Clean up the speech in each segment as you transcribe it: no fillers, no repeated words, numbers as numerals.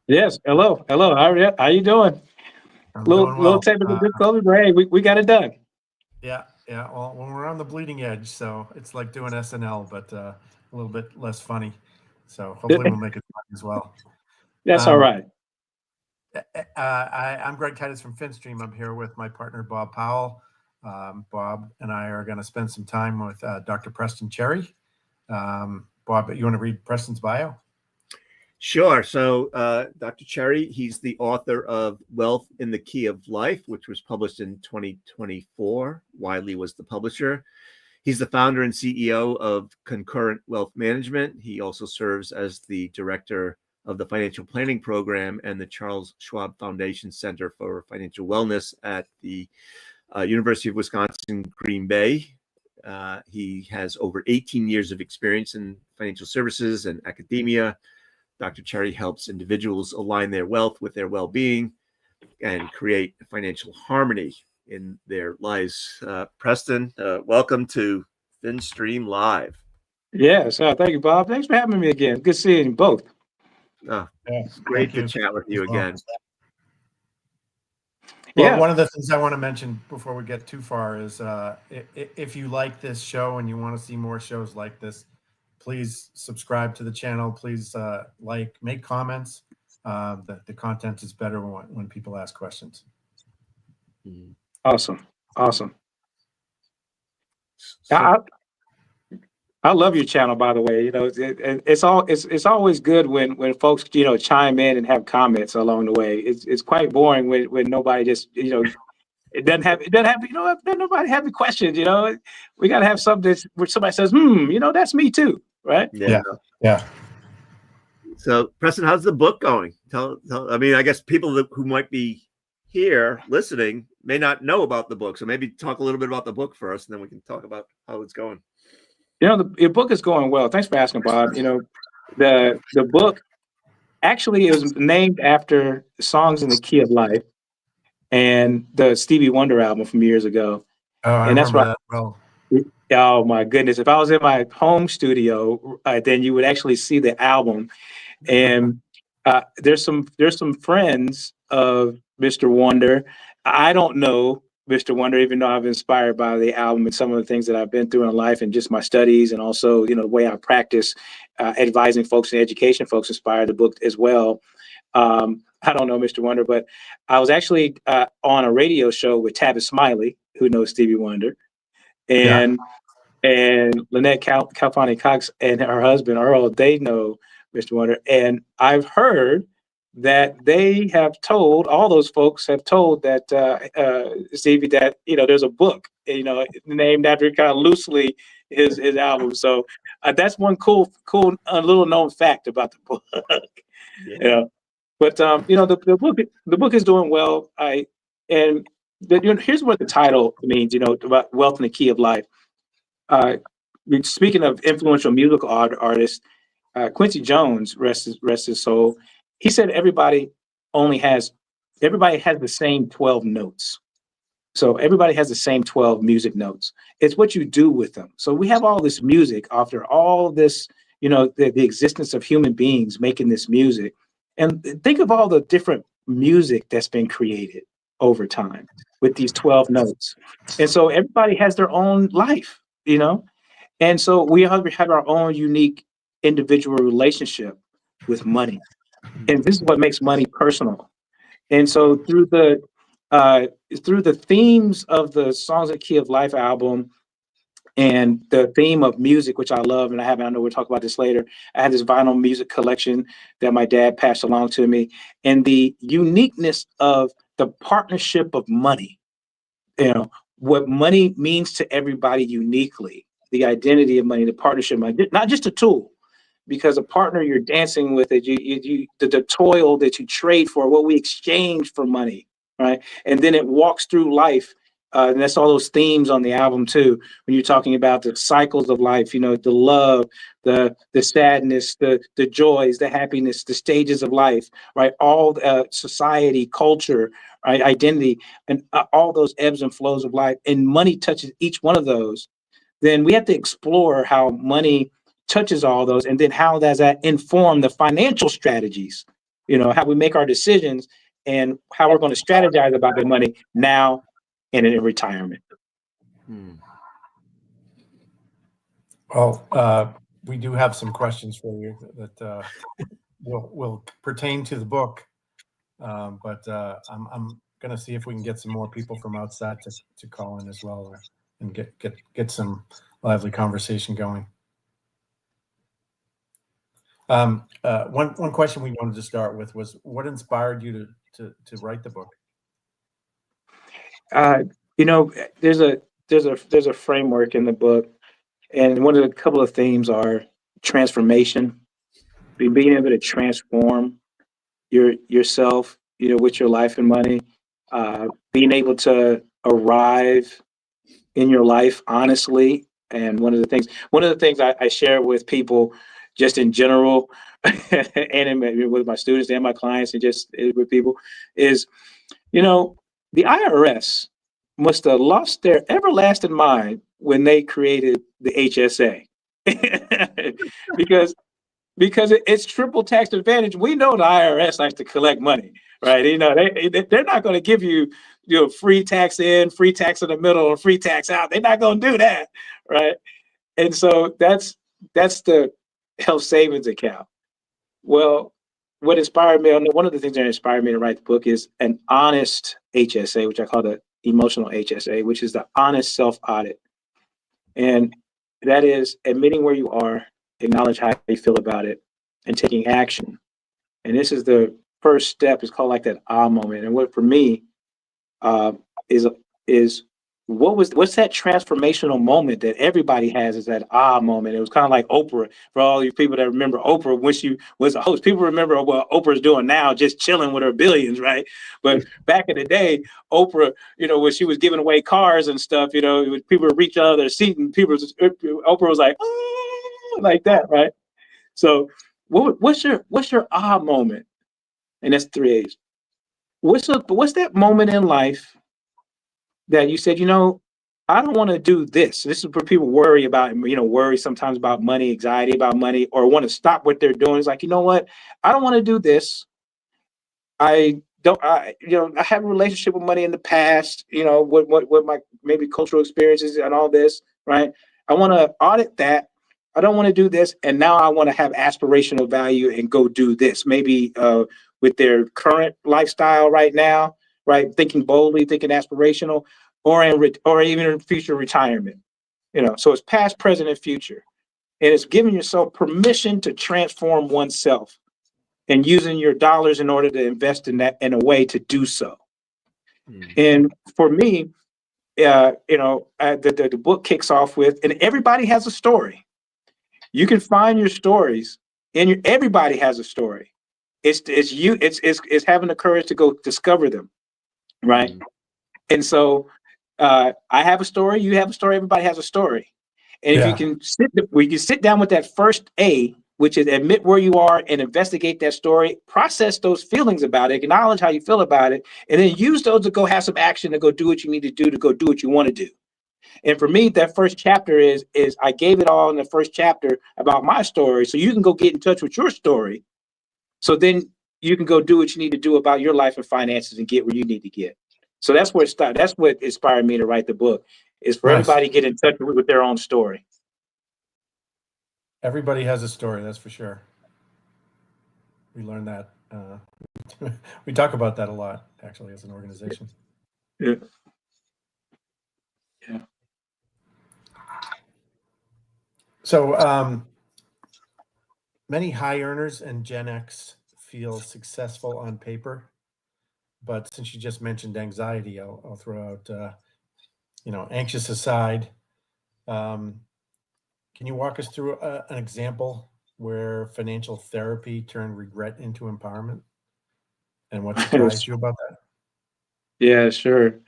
Yes. Hello. Hello. How you doing? I'm doing Little well. technical difficulty, but hey, we got it done. Yeah, yeah. Well, when we're on the bleeding edge, so it's like doing SNL, but a little bit less funny. So hopefully we'll make it funny as well. That's all Um, right. I'm Greg Titus from FinStream. I'm here with my partner Bob Powell. Bob and I are going to spend some time with Dr. Preston Cherry. Bob, you want to read Preston's bio? Sure. So Dr. Cherry, he's the author of Wealth in the Key of Life, which was published in 2024. Wiley was the publisher. He's the founder and CEO of Concurrent Wealth Management. He also serves as the director of the Financial Planning Program and the Charles Schwab Foundation Center for Financial Wellness at the University of Wisconsin, Green Bay. He has over 18 years of experience in financial services and academia. Dr. Cherry helps individuals align their wealth with their well-being and create financial harmony in their lives. Preston, welcome to FinStream Live. Yes. Thank you, Bob. Thanks for having me again. Good seeing you both. It's great to chat with you again. Well, Yeah. one of the things I want to mention before we get too far is if you like this show and you want to see more shows like this, please subscribe to the channel. Please make comments. The content is better when people ask questions. Awesome. Awesome. So, I love your channel, by the way. You know, it's always good when folks chime in and have comments along the way. It's quite boring when nobody just it doesn't have doesn't nobody have any questions. We got to have something where somebody says, that's me too, right? Yeah. So, Preston, how's the book going? Tell I mean, I guess people who might be here listening may not know about the book. So maybe talk a little bit about the book first, and then we can talk about how it's going. The book is going well. Thanks for asking, Bob. The book actually it was named after Songs in the Key of Life and the Stevie Wonder album from years ago. Oh, I And that's remember right. that well. Oh my goodness! If I was in my home studio, then you would actually see the album. And there's some friends of Mr. Wonder. I don't know Mr. Wonder, even though I've been inspired by the album and some of the things that I've been through in life and just my studies and also the way I practice advising folks and education folks inspired the book as well. I don't know Mr. Wonder, but I was actually on a radio show with Tavis Smiley, who knows Stevie Wonder, and Lynette Calfani Cox and her husband Earl. They know Mr. Wonder, and I've heard that they have told all those folks have told that Stevie that there's a book named after kind of loosely his album. So that's one cool little known fact about the book. Yeah. But the book is doing well. Here's what the title means. About wealth and the key of life. Speaking of influential musical artists, Quincy Jones, rest his soul, he said everybody has the same 12 notes. So everybody has the same 12 music notes. It's what you do with them. So we have all this music after all this, the existence of human beings making this music. And think of all the different music that's been created over time with these 12 notes. And so everybody has their own life, And so we have our own unique individual relationship with money. And this is what makes money personal. And so through the themes of the Songs of Key of Life album and the theme of music, which I love, and I know we'll talk about this later. I had this vinyl music collection that my dad passed along to me, and the uniqueness of the partnership of money. What money means to everybody uniquely, the identity of money, the partnership of money, not just a tool, because a partner you're dancing with, the toil that you trade for, what we exchange for money, right? And then it walks through life. And that's all those themes on the album too. When you're talking about the cycles of life, the love, the sadness, the joys, the happiness, the stages of life, right? All society, culture, right? Identity, and all those ebbs and flows of life. And money touches each one of those. Then we have to explore how money touches all those, and then how does that inform the financial strategies how we make our decisions and how we're going to strategize about the money now and in retirement. Well, we do have some questions for you that will pertain to the book, but I'm going to see if we can get some more people from outside to call in as well, and get some lively conversation going. One question we wanted to start with was, what inspired you to write the book? There's a framework in the book, and one of the couple of themes are transformation, being able to transform yourself, with your life and money, being able to arrive in your life honestly. And one of the things I share with people, just in general, and with my students and my clients, and just with people, is, the IRS must have lost their everlasting mind when they created the HSA, because it's triple tax advantage. We know the IRS likes to collect money, right? They're not going to give you, free tax in, free tax in the middle, and free tax out. They're not going to do that, right? And so that's the health savings account. Well, what inspired me, one of the things that inspired me to write the book is an honest HSA, which I call the emotional HSA, which is the honest self-audit. And that is admitting where you are, acknowledge how you feel about it, and taking action. And this is the first step. It's called like that ah moment. And what for me is what's that transformational moment that everybody has, is that ah moment. It was kind of like Oprah, for all you people that remember Oprah when she was a host. People remember what Oprah's doing now, just chilling with her billions, right? But back in the day, Oprah, when she was giving away cars and stuff, people would reach out of their seat and Oprah was like, oh, like that, right? So what's your ah moment? And that's 3 A's. What's that moment in life that you said, I don't want to do this. This is where people worry about, worry sometimes about money, anxiety about money, or want to stop what they're doing. It's like, you know what? I don't want to do this. I have a relationship with money in the past, what my maybe cultural experiences and all this, right? I want to audit that. I don't want to do this. And now I want to have aspirational value and go do this, maybe with their current lifestyle right now, right? Thinking boldly, thinking aspirational, or even in future retirement, so it's past, present, and future. And it's giving yourself permission to transform oneself and using your dollars in order to invest in that in a way to do so. And for me, the book kicks off with, and everybody has a story. You can find your stories, and everybody has a story. It's having the courage to go discover them, right? And so I have a story, you have a story, everybody has a story. And if you can sit down with that first A, which is admit where you are and investigate that story, process those feelings about it, acknowledge how you feel about it, and then use those to go have some action to go do what you need to do, to go do what you want to do. And for me, that first chapter is I gave it all in the first chapter about my story, so you can go get in touch with your story. So then you can go do what you need to do about your life and finances and get where you need to get. So that's where it started. That's what inspired me to write the book, is for everybody to get in touch with their own story. Everybody has a story, that's for sure. We learned that. We talk about that a lot, actually, as an organization. Yeah. So many high earners and Gen X feel successful on paper, but since you just mentioned anxiety, I'll throw out, anxious aside. Can you walk us through an example where financial therapy turned regret into empowerment, and what surprised you about that? Yeah, sure.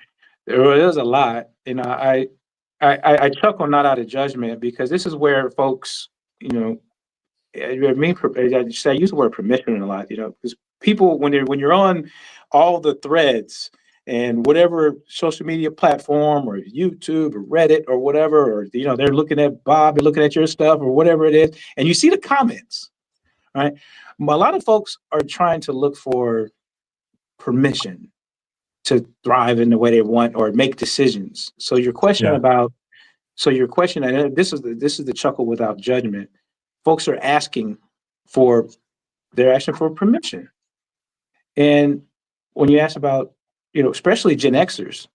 There's a lot. I chuckle not out of judgment, because this is where folks, I use the word permission a lot, because people, when you're on all the threads and whatever social media platform or YouTube or Reddit or whatever, or they're looking at Bob, they're looking at your stuff or whatever it is, and you see the comments, right? A lot of folks are trying to look for permission to thrive in the way they want or make decisions. So your question Yeah. about, and this is the chuckle without judgment. Folks are asking for, they're asking for permission. And when you ask about, especially Gen Xers,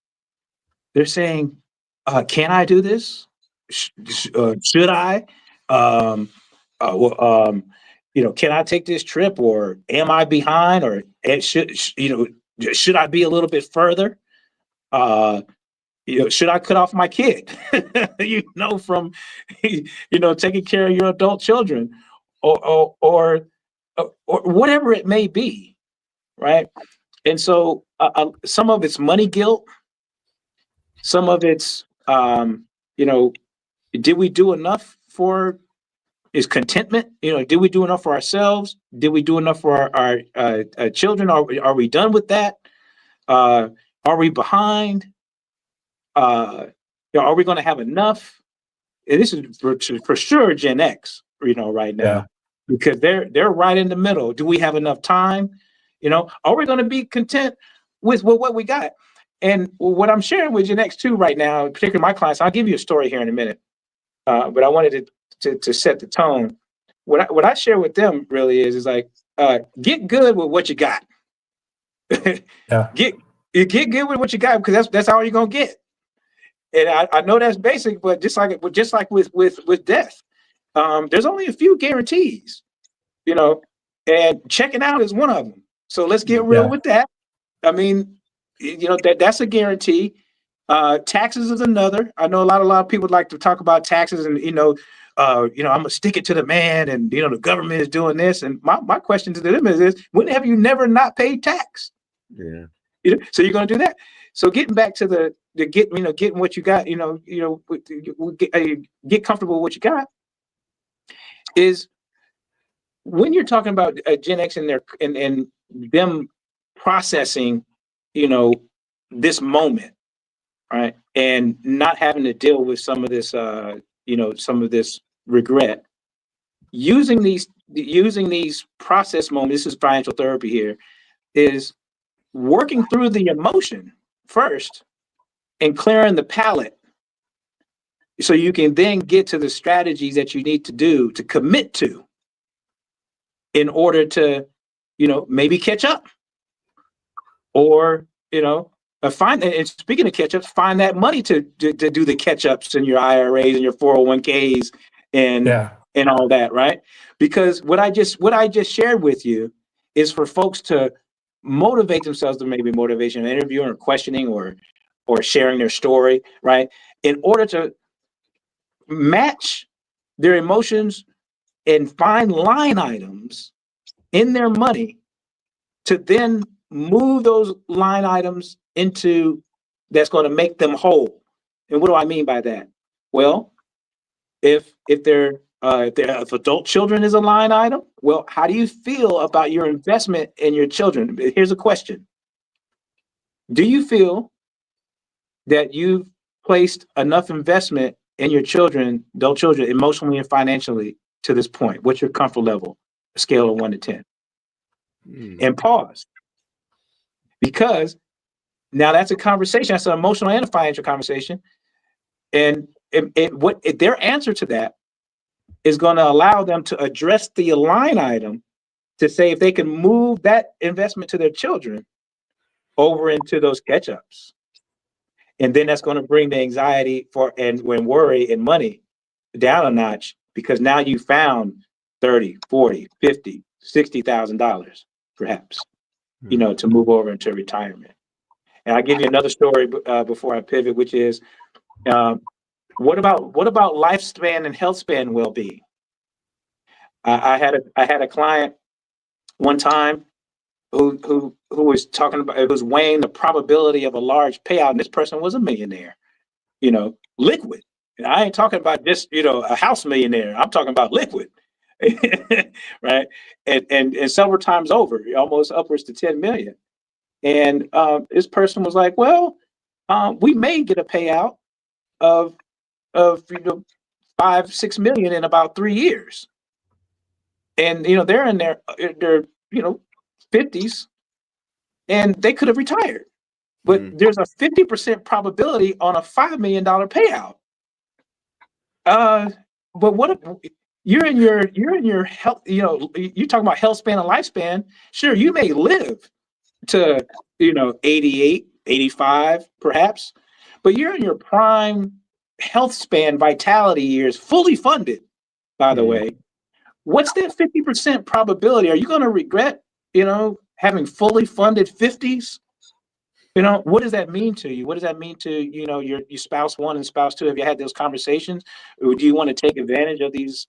they're saying, can I do this? Should I? Can I take this trip, or am I behind, or should I be a little bit further? Should I cut off my kid? From taking care of your adult children, or whatever it may be, right? And so some of it's money guilt, some of it's did we do enough for? Is contentment, did we do enough for ourselves? Did we do enough for our children? Are we done with that? Are we behind? Are we going to have enough? And this is for sure Gen X, right now, because they're right in the middle. Do we have enough time? Are we going to be content with what we got? And what I'm sharing with Gen X too right now, particularly my clients, I'll give you a story here in a minute, but I wanted to set the tone. What I share with them really is like, get good with what you got. Yeah. Get good with what you got, because that's all you're gonna get. And I know that's basic, but just like with death, there's only a few guarantees, and checking out is one of them. So let's get real with that. I mean, that's a guarantee. Taxes is another. I know a lot of people like to talk about taxes, and I'm gonna stick it to the man, and the government is doing this. And my question to them is when have you never not paid tax? Yeah. So you're gonna do that. So getting back to getting what you got, get comfortable with what you got, is when you're talking about Gen X and them processing, this moment, right, and not having to deal with some of this regret, using these process moments. This is financial therapy here, is working through the emotion first and clearing the palate, so you can then get to the strategies that you need to do to commit to in order to maybe catch up, or find, and speaking of catch ups, find that money to do the catch ups in your IRAs and your 401ks and all that, right? Because what I just shared with you is for folks to motivate themselves, to maybe motivational interviewing or questioning or sharing their story, right? In order to match their emotions and find line items in their money to then move those line items into that's going to make them whole. And what do I mean by that? Well, if adult children is a line item, well, how do you feel about your investment in your children? Here's a question. Do you feel that you've placed enough investment in your adult children, emotionally and financially to this point? What's your comfort level? A scale of 1 to 10. And pause. Because now that's a conversation. That's an emotional and a financial conversation. And their answer to that is going to allow them to address the line item to say if they can move that investment to their children over into those catch-ups. And then that's going to bring the anxiety when worry and money down a notch, because now you found $30, $40, $50, $60,000 perhaps, to move over into retirement. And I'll give you another story before I pivot, which is what about lifespan and health span well-being? I had a client one time who was talking about, it was weighing the probability of a large payout, and this person was a millionaire, liquid. And I ain't talking about just a house millionaire. I'm talking about liquid, right? And several times over, almost upwards to 10 million. And this person was like, well, we may get a payout of 5-6 million in about 3 years. and they're in their 50s, and they could have retired, but there's a 50% probability on a $5 million payout. But what if you're in your health? You're talking about health span and lifespan. Sure, you may live to 88, 85, perhaps, but you're in your prime health span, vitality years, fully funded. By the way, what's that 50% probability? Are you going to regret, having fully funded 50s? What does that mean to you? What does that mean to, your spouse one and spouse two? Have you had those conversations? Or do you want to take advantage of these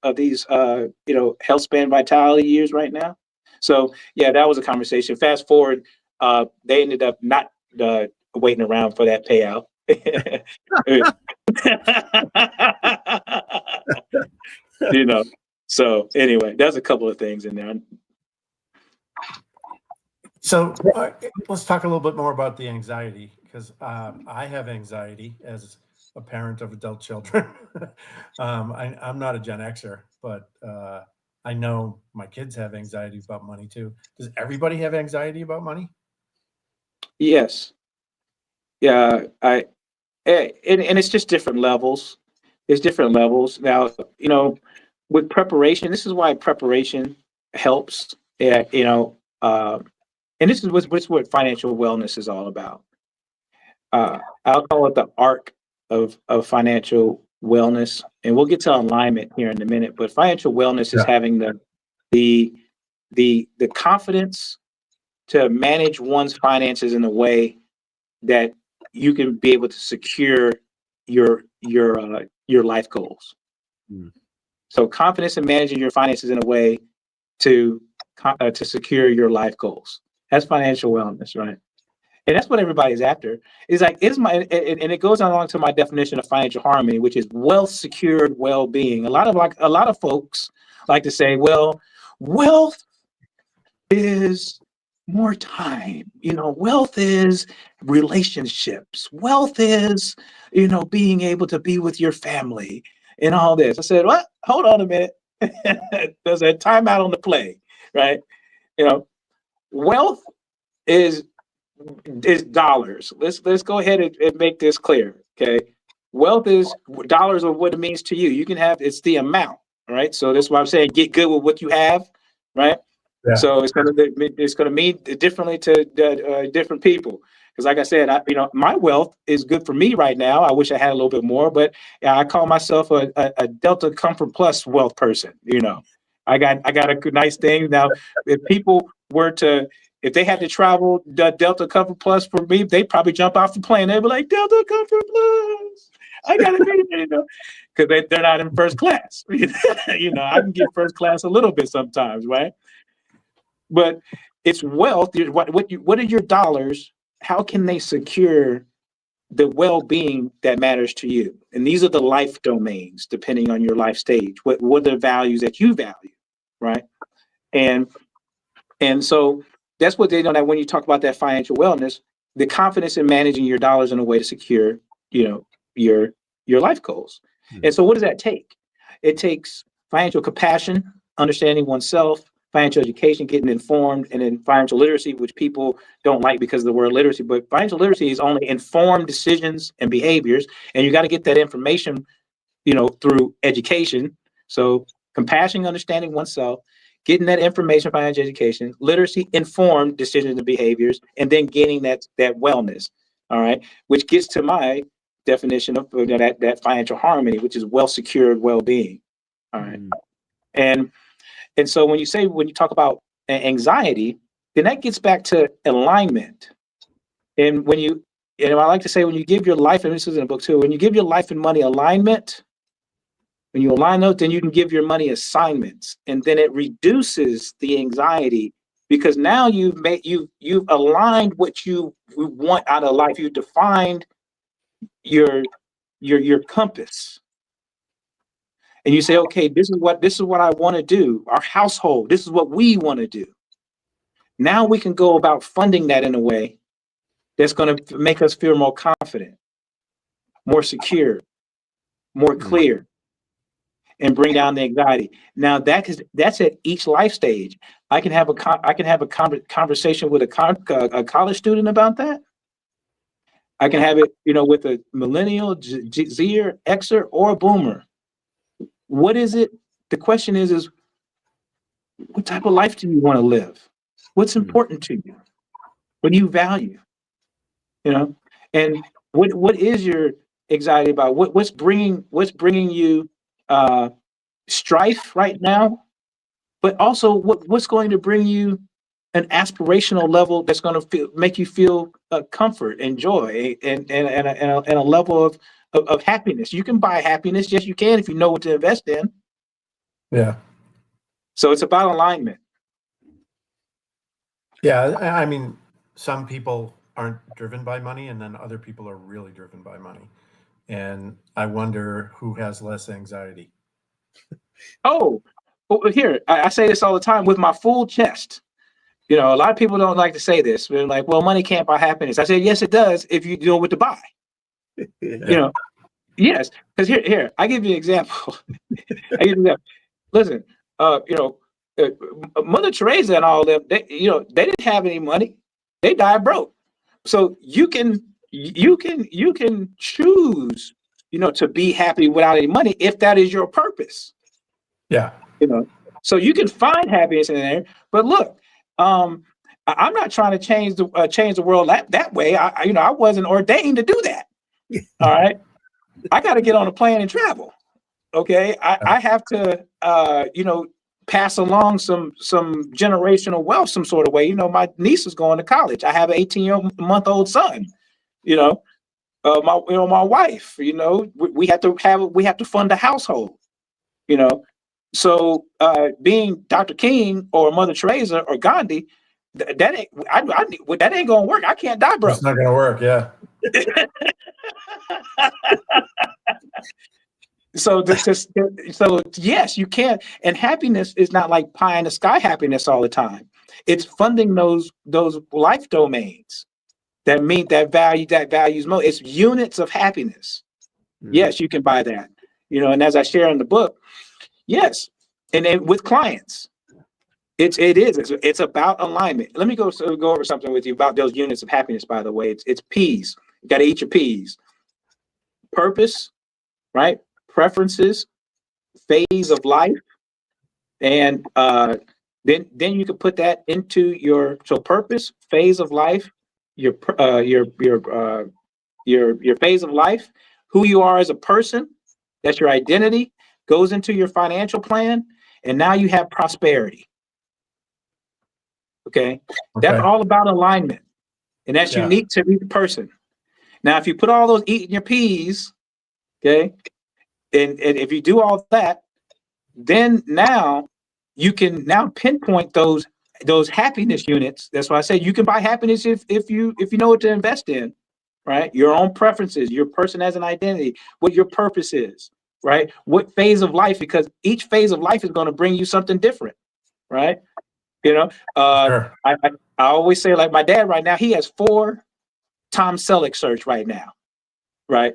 health span vitality years right now? So yeah, that was a conversation. Fast forward, they ended up not waiting around for that payout. So anyway, there's a couple of things in there. So let's talk a little bit more about the anxiety, because I have anxiety as a parent of adult children. I'm not a Gen Xer, but I know my kids have anxiety about money too. Does everybody have anxiety about money? Yes. Yeah. And it's just different levels. There's different levels. Now, with preparation, this is why preparation helps. And this is what financial wellness is all about. I'll call it the arc of financial wellness, and we'll get to alignment here in a minute. But financial wellness is having the confidence to manage one's finances in a way that you can be able to secure your life goals. So confidence in managing your finances in a way to secure your life goals. That's financial wellness, right? And that's what everybody's after. It's like, and it goes along to my definition of financial harmony, which is well-secured well-being. A lot of folks like to say, well, wealth is more time. Wealth is relationships. Wealth is, being able to be with your family and all this. I said, what? Hold on a minute. There's a timeout on the play, right? Wealth is dollars. Let's go ahead and make this clear. Okay. Wealth is dollars of what it means to you. You can have, it's the amount, right? So that's why I'm saying get good with what you have, right? Yeah. So it's gonna mean differently to different people. Because like I said, my wealth is good for me right now. I wish I had a little bit more, but I call myself a Delta Comfort Plus wealth person. I got a nice thing. Now, if they had to travel Delta Comfort Plus for me, they'd probably jump off the plane. They'd be like, Delta Comfort Plus, I got to be there, because they're not in first class. I can get first class a little bit sometimes, right? But it's wealth. What are your dollars? How can they secure the well-being that matters to you? And these are the life domains, depending on your life stage. What are the values that you value, right? And so that's what they know, that when you talk about that financial wellness, the confidence in managing your dollars in a way to secure, your life goals. And so what does that take? It takes financial compassion, understanding oneself, financial education, getting informed, and then financial literacy, which people don't like because of the word literacy. But financial literacy is only informed decisions and behaviors. And you got to get that information, through education. So compassion, understanding oneself, getting that information, financial education, literacy, informed decisions and behaviors, and then gaining that wellness. All right. Which gets to my definition of that financial harmony, which is well-secured well-being. All right. And so when you talk about anxiety, then that gets back to alignment. And I like to say, when you give your life, and this is in the book too, when you give your life and money alignment, when you align those, then you can give your money assignments, and then it reduces the anxiety, because now you've aligned what you want out of life. You defined your compass. And you say, okay, this is what I want to do. Our household, this is what we want to do. Now we can go about funding that in a way that's going to make us feel more confident, more secure, more clear. and bring down the anxiety. Now that's at each life stage. I can have a conversation with a college student about that. I can have it, with a millennial, Zer, Xer, or a boomer. What is it? The question is what type of life do you want to live? What's important to you? What do you value? And what is your anxiety about? What's bringing you strife right now? But also, what's going to bring you an aspirational level that's going to make you feel comfort and joy and a level of happiness. You can buy happiness, yes, you can, if you know what to invest in. Yeah. So it's about alignment. Yeah, I mean, some people aren't driven by money, and then other people are really driven by money. And I wonder who has less anxiety. Here, I say this all the time with my full chest. A lot of people don't like to say this. They're like, well, money can't buy happiness. I said, yes, it does if you know what to buy. Yeah. Yes, because here, I give you an example. Listen, Mother Teresa and all of them, they didn't have any money. They died broke. So you can choose, to be happy without any money if that is your purpose. Yeah. So you can find happiness in there. But look, I'm not trying to change the world that way. I wasn't ordained to do that. All right. I got to get on a plane and travel. Okay. I have to, pass along some generational wealth some sort of way. My niece is going to college. I have an 18-month-old son. My wife. We have to fund the household. So being Dr. King or Mother Teresa or Gandhi, that ain't gonna work. I can't die broke. It's not gonna work. Yeah. So yes, you can. And happiness is not like pie in the sky happiness all the time. It's funding those life domains that values most. It's units of happiness. Yes, you can buy that. And as I share in the book, yes, and then with clients, it's about alignment. Let me go over something with you about those units of happiness. By the way, it's P's. You got to eat your P's. Purpose, right? Preferences, phase of life, and then you can put that into your purpose, phase of life, your phase of life, who you are as a person, that's your identity, goes into your financial plan, and now you have prosperity. Okay, that's all about alignment, and that's unique to each person. Now, if you put all those eating your P's, okay. And if you do all that, then now you can pinpoint those happiness units. That's why I say you can buy happiness if you know what to invest in, right? Your own preferences, your person as an identity, what your purpose is, right? What phase of life, because each phase of life is going to bring you something different, right? Sure. I always say, like my dad right now, he has 4 Tom Selleck shirts right now, right?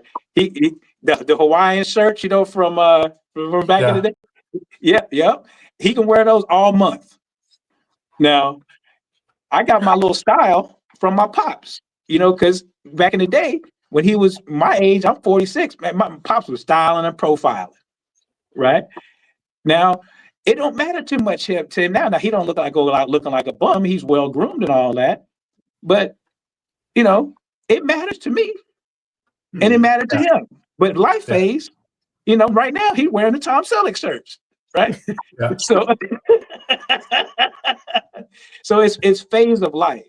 The Hawaiian shirts, from back in the day. Yeah. He can wear those all month. Now, I got my little style from my pops, because back in the day when he was my age, I'm 46, man, my pops was styling and profiling, right? Now, it don't matter too much to him now. Now, he don't look looking like a bum. He's well groomed and all that, but it matters to me, and it mattered to him. But life phase, right now he's wearing the Tom Selleck shirts, right? Yeah. So it's phase of life,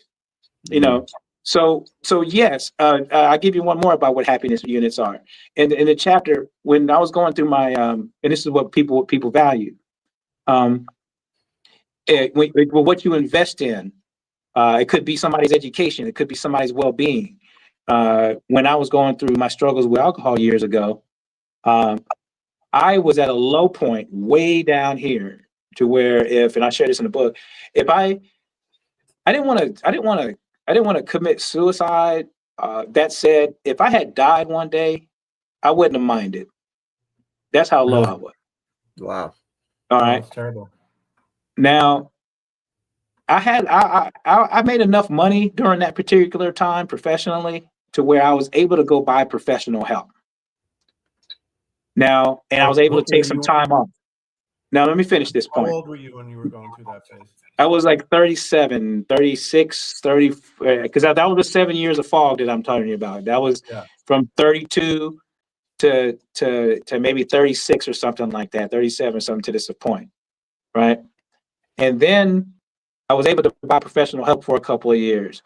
So yes, I'll give you one more about what happiness units are. In the chapter, when I was going through my and this is what people value. What you invest in, it could be somebody's education, it could be somebody's well-being. When I was going through my struggles with alcohol years ago, I was at a low point way down here to where and I share this in the book, if I didn't want to commit suicide. That said, if I had died one day, I wouldn't have minded. That's how low I was. Wow. All right. That's terrible. Now, I made enough money during that particular time professionally to where I was able to go buy professional help. Now, and I was able to take some time off. Now, let me finish this How point. old were you when you were going through that phase? I was like 37, 36, 30, because that was the 7 years of fog that I'm telling you about. That was from 32 to maybe 36 or something like that, 37 or something to this point, right? And then I was able to buy professional help for a couple of years.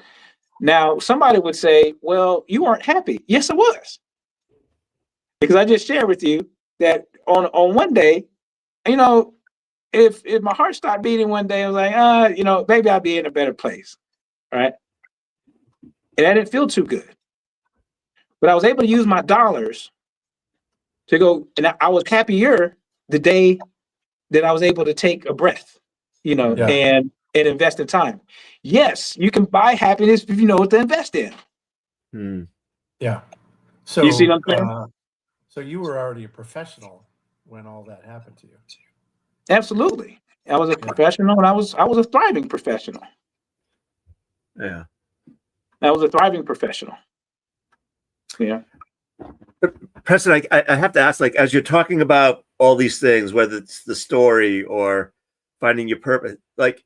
Now, somebody would say, well, you weren't happy. Yes, I was. Because I just shared with you that on one day, you know, if my heart stopped beating one day, I was like, you know, maybe I'll be in a better place, right? And I didn't feel too good. But I was able to use my dollars to go, and I was happier the day that I was able to take a breath, you know, and invest in time. Yes, you can buy happiness if you know what to invest in. Yeah. So you see what I'm saying? So you were already a professional when all that happened to you. Absolutely. I was a professional, and I was a thriving professional. Yeah. I was a thriving professional. Yeah. Preston, I have to ask, like, as you're talking about all these things, whether it's the story or finding your purpose, like,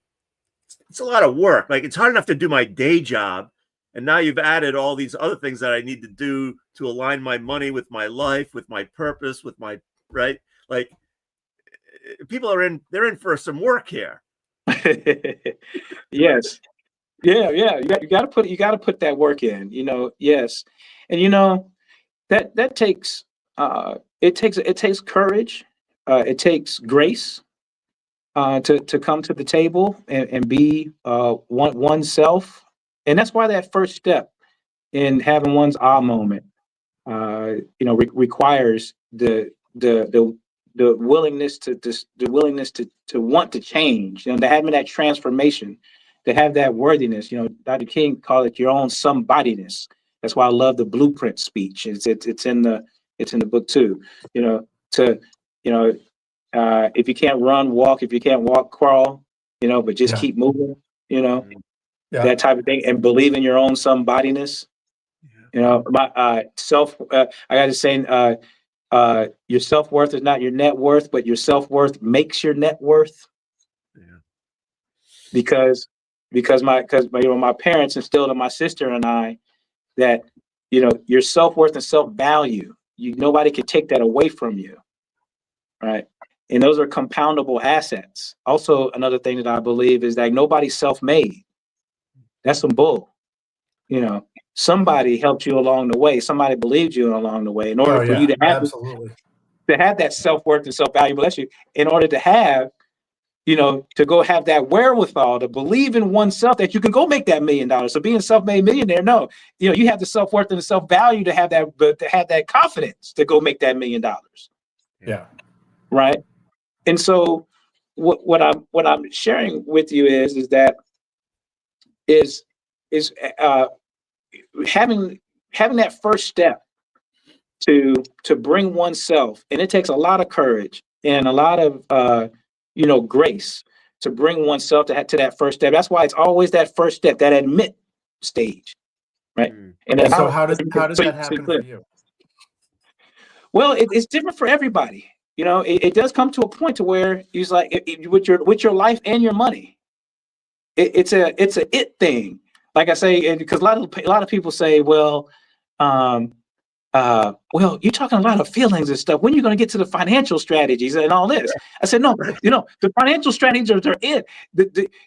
it's a lot of work. Like, it's hard enough to do my day job. And now you've added all these other things that I need to do to align my money with my life, with my purpose, with my, right? Like, people they're in for some work here. Yes. Yeah. You got to put that work in, you know. Yes. And, you know, that takes, it takes courage. It takes grace, to come to the table and be, oneself. And that's why that first step in having one's aha moment, you know, requires the willingness to want to change, you know, to having that transformation, to have that worthiness. You know, Dr. King called it your own somebodyness. That's why I love the blueprint speech. It's in the book too. You know, if you can't run, walk. If you can't walk, crawl. You know, but just keep moving. You know, that type of thing, and believe in your own somebodyness. You know, my I got to say, your self-worth is not your net worth, but your self-worth makes your net worth. Yeah. Because my parents instilled in my sister and I that, you know, your self-worth and self-value, nobody can take that away from you. Right. And those are compoundable assets. Also, another thing that I believe is that nobody's self-made. That's some bull. You know, somebody helped you along the way. Somebody believed you along the way. In order for you to have that self-worth and self-value, bless you, in order to have, you know, to go have that wherewithal to believe in oneself that you can go make that $1 million. So being a self-made millionaire, no, you know, you have the self-worth and the self-value to have that, but to have that confidence to go make that $1 million. Yeah. Right. And so what I'm sharing with you is that having that first step to bring oneself, and it takes a lot of courage and a lot of you know, grace to bring oneself to that first step. That's why it's always that first step, that admit stage, right? And then so how did that happen for you? Well, it's different for everybody. You know, it does come to a point to where it's like with your life and your money, it's a it thing. Like I say, because a lot of people say, well, well, you're talking a lot of feelings and stuff. When are you going to get to the financial strategies and all this? I said, no, you know, the financial strategies are it.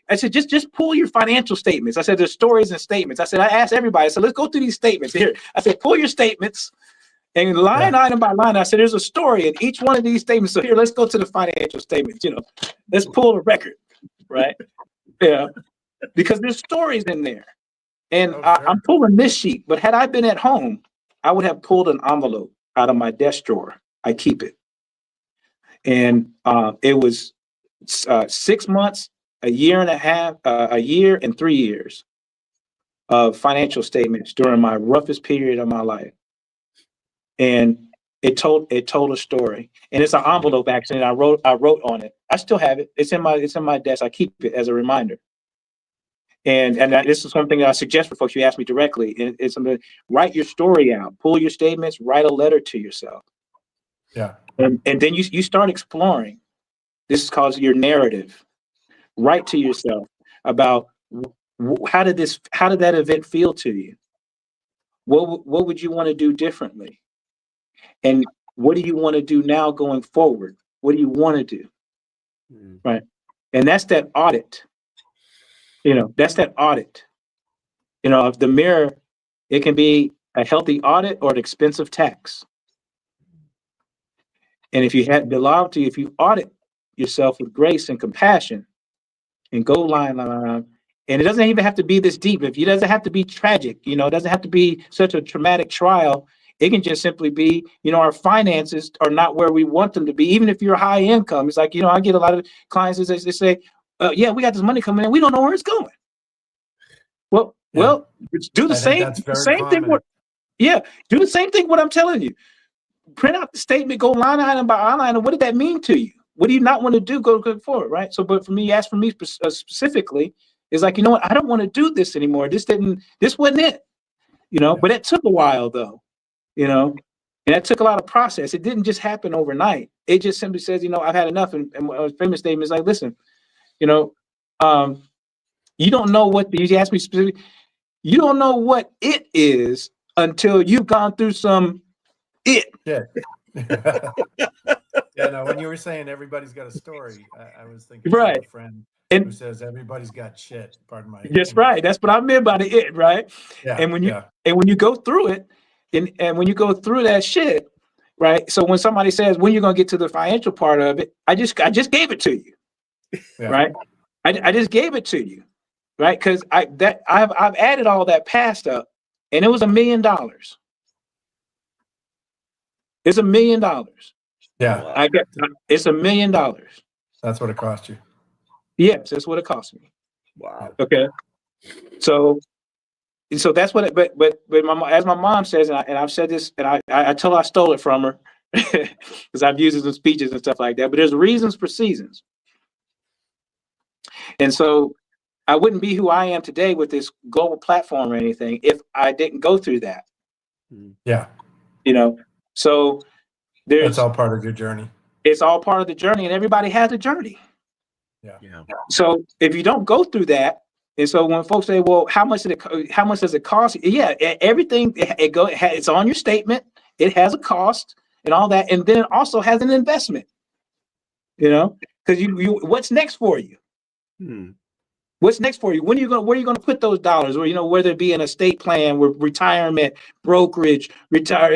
I said, just pull your financial statements. I said, there's stories and statements. I said, I asked everybody, I said, let's go through these statements here. I said, pull your statements. And line item by line, I said, there's a story in each one of these statements. So here, let's go to the financial statements. You know, let's pull a record, right? Yeah, because there's stories in there. And I'm pulling this sheet, but had I been at home, I would have pulled an envelope out of my desk drawer. I keep it. And it was 6 months, a year and a half, a year and 3 years of financial statements during my roughest period of my life. And It told a story, and it's an envelope actually. And I wrote on it. I still have it. It's in my desk. I keep it as a reminder. And this is something that I suggest for folks. You ask me directly. And it's something. Write your story out. Pull your statements. Write a letter to yourself. Yeah. And then you start exploring. This is called your narrative. Write to yourself about how did that event feel to you? What would you want to do differently? And what do you want to do now going forward? What do you want to do? Right. And that's that audit. That's that audit. Of the mirror, it can be a healthy audit or an expensive tax. And if you audit yourself with grace and compassion and go line, and it doesn't even have to be this deep. It doesn't have to be tragic, it doesn't have to be such a traumatic trial. It can just simply be, our finances are not where we want them to be. Even if you're high income, it's like, I get a lot of clients that they say, yeah, we got this money coming in. We don't know where it's going. Well, do the same thing. Do the same thing. What I'm telling you, print out the statement, go line item by line item. What did that mean to you? What do you not want to do? Go forward, right? So, but for me, ask for me specifically, is like, what? I don't want to do this anymore. This wasn't it, But it took a while though. And that took a lot of process. It didn't just happen overnight. It just simply says, I've had enough. And a famous statement is like, listen, you don't know what you asked me specifically. You don't know what it is until you've gone through some it. Yeah. No, when you were saying everybody's got a story, I was thinking right. Of a friend who says everybody's got shit. Pardon my. That's right. That's what I meant by the it, right? Yeah. And when you go through it, and when you go through that shit, right? So when somebody says, when you're gonna get to the financial part of it, I just gave it to you. Yeah. Right? I just gave it to you, right? Because I've added all that past up, and it was $1 million. It's $1 million. Yeah. It's $1 million. That's what it cost you. Yes, that's what it cost me. Wow. Okay. So that's what but as my mom says, and I've said this, and I tell her I stole it from her because I've used it in speeches and stuff like that. But there's reasons for seasons. And so I wouldn't be who I am today with this global platform or anything if I didn't go through that. Yeah. So it's all part of your journey. It's all part of the journey, and everybody has a journey. Yeah. So if you don't go through that, and so when folks say, well, how much does it cost? Yeah, everything it's on your statement. It has a cost and all that. And then it also has an investment, because you what's next for you? What's next for you? Where are you going to put those dollars? Or, whether it be an estate plan, with retirement, brokerage, all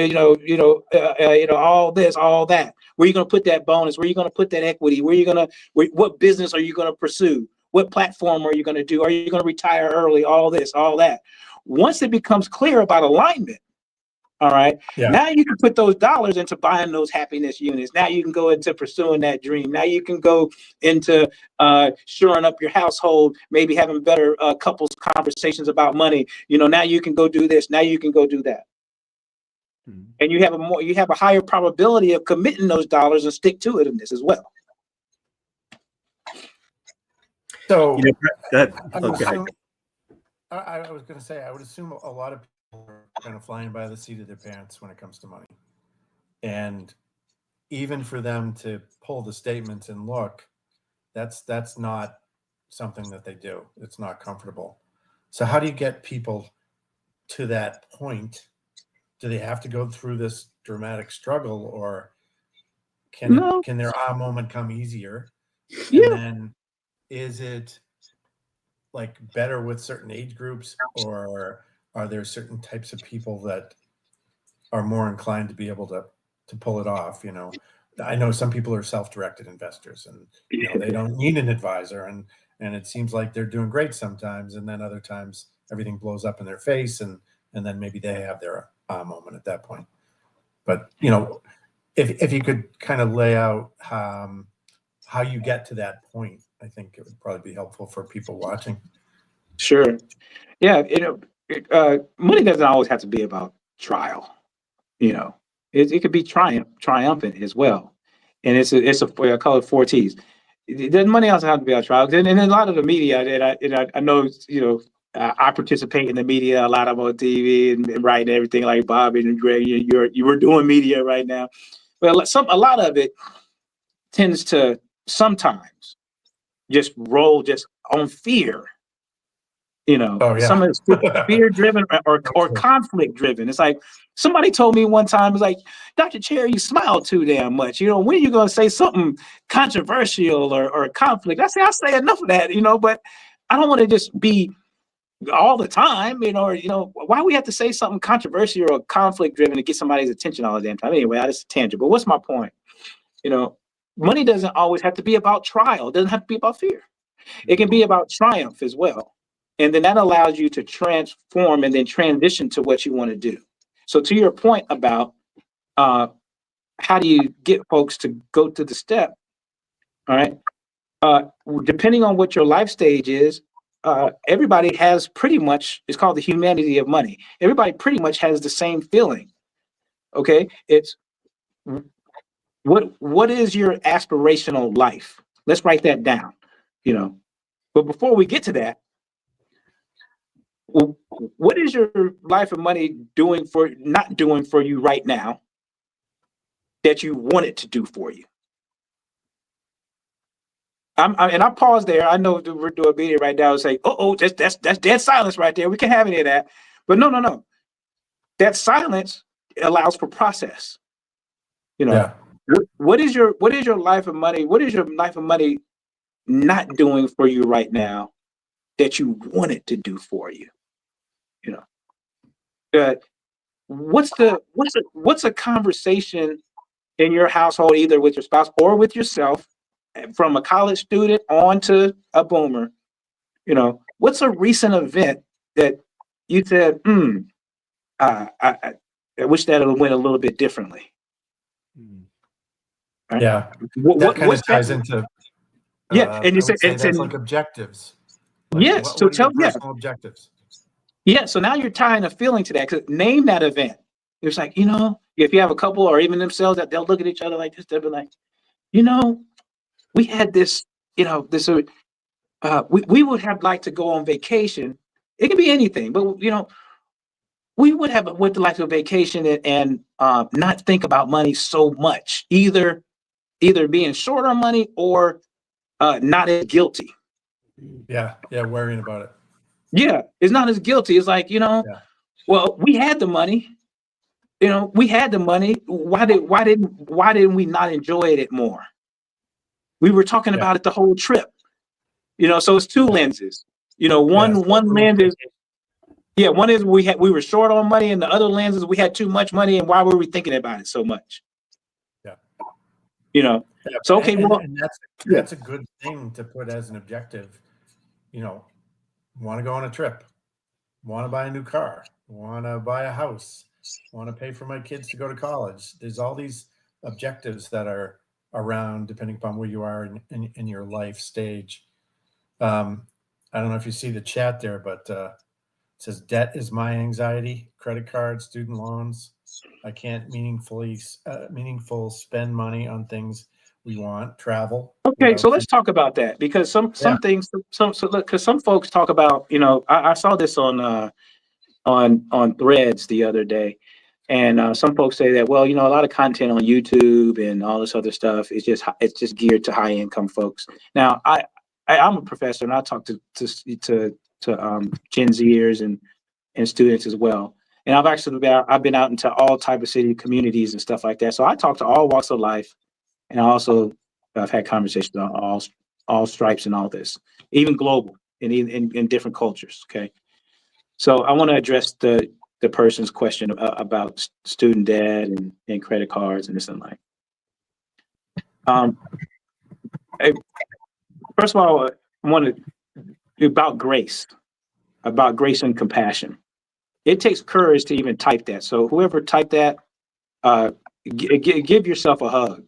this, all that. Where are you going to put that bonus? Where are you going to put that equity? What business are you going to pursue? What platform are you going to do? Are you going to retire early? All this, all that. Once it becomes clear about alignment, all right. Yeah. Now you can put those dollars into buying those happiness units. Now you can go into pursuing that dream. Now you can go into shoring up your household, maybe having better couples conversations about money. Now you can go do this. Now you can go do that. And you have a higher probability of committing those dollars and stick to it in this as well. So I was going to say, I would assume a lot of people are kind of flying by the seat of their pants when it comes to money. And even for them to pull the statements and look, that's not something that they do. It's not comfortable. So how do you get people to that point? Do they have to go through this dramatic struggle, or can their moment come easier? Yeah. And then is it like better with certain age groups, or are there certain types of people that are more inclined to be able to pull it off? I know some people are self-directed investors, and they don't need an advisor, and it seems like they're doing great sometimes, and then other times everything blows up in their face, and then maybe they have their moment at that point. But if you could kind of lay out how you get to that point, I think it would probably be helpful for people watching. Sure. Yeah. Money doesn't always have to be about trial. It could be triumphant as well. And I call it 4 T's. The money also has to be about trial. And a lot of the media that I know, I participate in the media a lot. I'm on TV and writing everything like Bob and Greg. You were doing media right now. Well, a lot of it tends to sometimes just roll just on fear. Oh, yeah. Some of it's fear driven or conflict driven. It's like somebody told me one time, it's like, Dr. Cherry, you smile too damn much. When are you going to say something controversial or conflict? I say enough of that, but I don't want to just be all the time, why we have to say something controversial or conflict driven to get somebody's attention all the damn time. Anyway, that's a tangent, but what's my point? Money doesn't always have to be about trial. It doesn't have to be about fear. It can be about triumph as well. And then that allows you to transform and then transition to what you want to do. So to your point about how do you get folks to go to the step, all right? Depending on what your life stage is, everybody has pretty much, it's called the humanity of money. Everybody pretty much has the same feeling, okay? It's what is your aspirational life? Let's write that down, But before we get to that, what is your life of money not doing for you right now that you want it to do for you? And I pause there. I know we're doing a video right now and say, that's dead silence right there. We can't have any of that. But no. That silence allows for process. What is your life of money? What is your life of money not doing for you right now that you want it to do for you? What's a conversation in your household, either with your spouse or with yourself, from a college student on to a boomer? What's a recent event that you said, I wish that it went a little bit differently? Right? Yeah, that kind of ties into and you said that's like objectives. Yes, what are your personal objectives? Yeah, so now you're tying a feeling to that. Because name that event. It's like, if you have a couple or even themselves, that they'll look at each other like this, they'll be like, we had this, this. We would have liked to go on vacation. It can be anything, but we would have went to like a vacation and not think about money so much. Either being short on money or not as guilty. Yeah, worrying about it. Yeah, it's not as guilty. It's like, well, we had the money. We had the money. Why didn't we not enjoy it more? We were talking about it the whole trip. So it's two lenses. One lens is, one is we were short on money, and the other lens is we had too much money, and why were we thinking about it so much? Yeah. So okay, and that's a good thing to put as an objective. Want to go on a trip, want to buy a new car, want to buy a house, want to pay for my kids to go to college. There's all these objectives that are around depending upon where you are in your life stage. I don't know if you see the chat there, but it says debt is my anxiety, credit cards, student loans. I can't meaningful spend money on things we want, travel. Okay, so let's talk about that, because some things, because some folks talk about, I saw this on Threads the other day, and some folks say that, well, a lot of content on YouTube and all this other stuff is just geared to high income folks. Now, I'm a professor, and I talk to Gen Zers and students as well. And I've been out into all type of city communities and stuff like that. So I talk to all walks of life, and I've had conversations on all stripes and all this, even global and in different cultures. Okay, so I want to address the person's question about student debt and credit cards and this and like. First of all, I want to about grace and compassion. It takes courage to even type that. So whoever typed that, give yourself a hug,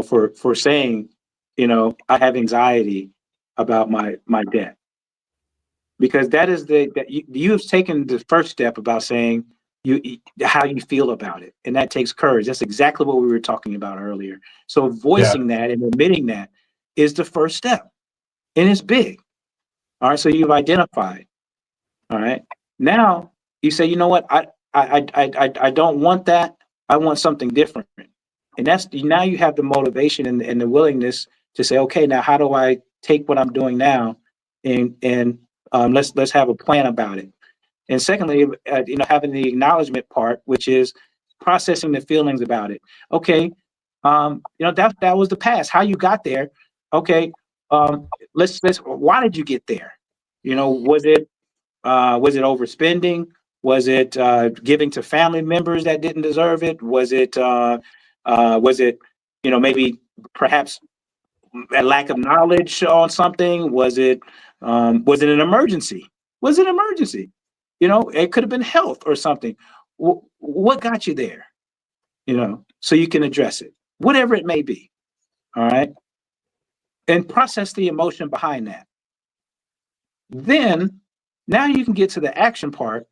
for saying, I have anxiety about my debt, because that is that you've taken the first step about saying, how you feel about it. And that takes courage. That's exactly what we were talking about earlier. So voicing that and admitting that is the first step. And it's big. All right. So you've identified. All right. Now you say, you know what? I don't want that. I want something different. And that's now you have the motivation and the willingness to say, okay, now how do I take what I'm doing now and let's have a plan about it. And secondly, having the acknowledgement part, which is processing the feelings about it. Okay, that was the past. How you got there? Okay, let's. Why did you get there? Was it overspending? Was it giving to family members that didn't deserve it? Was it maybe perhaps a lack of knowledge on something? Was it an emergency? Was it an emergency? It could have been health or something. What got you there? So you can address it, whatever it may be. All right. And process the emotion behind that. Then now you can get to the action part,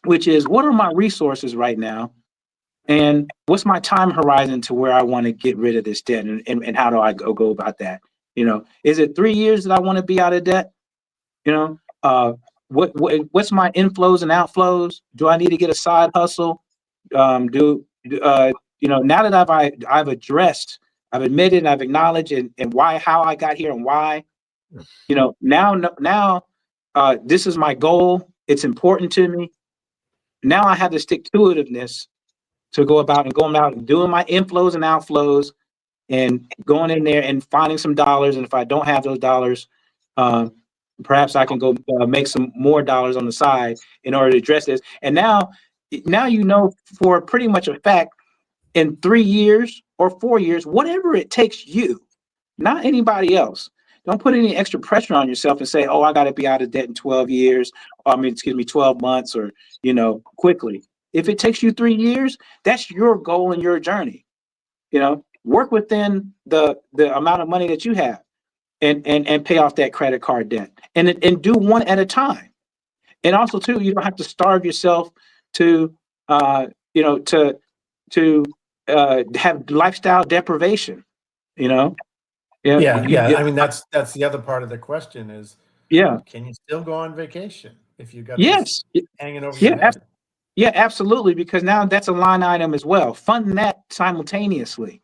which is what are my resources right now? And what's my time horizon to where I want to get rid of this debt? And how do I go about that? Is it 3 years that I want to be out of debt? What's my inflows and outflows? Do I need to get a side hustle? Now that I've addressed, I've admitted, I've acknowledged and how I got here and why, now this is my goal. It's important to me. Now I have the stick-to-itiveness to go about and doing my inflows and outflows and going in there and finding some dollars. And if I don't have those dollars, perhaps I can go make some more dollars on the side in order to address this. And now for pretty much a fact, in 3 years or 4 years, whatever it takes you, not anybody else. Don't put any extra pressure on yourself and say, oh, I got to be out of debt in 12 years. 12 months or, quickly. If it takes you 3 years, that's your goal and your journey. Work within the amount of money that you have and pay off that credit card debt and do one at a time. And also too, you don't have to starve yourself to have lifestyle deprivation, Yeah. I mean, that's the other part of the question is, can you still go on vacation if you got this hanging over your head? Yeah, absolutely. Because now that's a line item as well. Fund that simultaneously.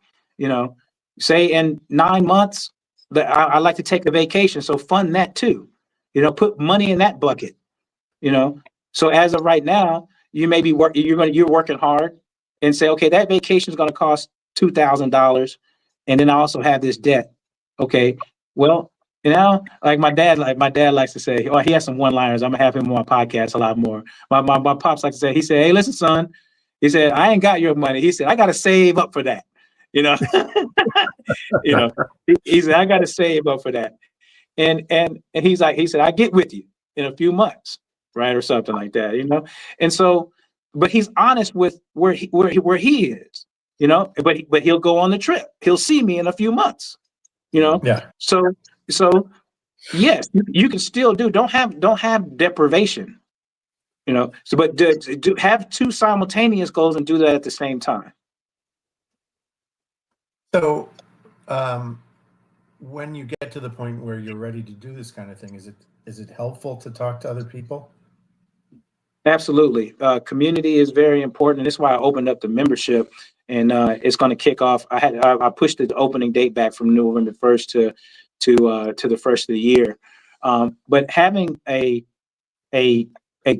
Say in 9 months, I like to take a vacation. So fund that too. Put money in that bucket. So as of right now, you may be you're working hard and say, okay, that vacation is going to cost $2,000, and then I also have this debt. Okay, well, like my dad likes to say, oh, he has some one-liners. I'm gonna have him on my podcast a lot more. My pops like to say, he said, hey, listen, son. He said, I ain't got your money. He said, I got to save up for that. He said, I got to save up for that. And he said, I get with you in a few months, right, or something like that, And so, but he's honest with where he is, But he'll go on the trip. He'll see me in a few months, Yeah. So yes, you can still don't have deprivation, So, but do have two simultaneous goals and do that at the same time. So, when you get to the point where you're ready to do this kind of thing, is it helpful to talk to other people? Absolutely. Community is very important. And that's why I opened up the membership, and it's going to kick off. I pushed the opening date back from November 1st to the first of the year. But having a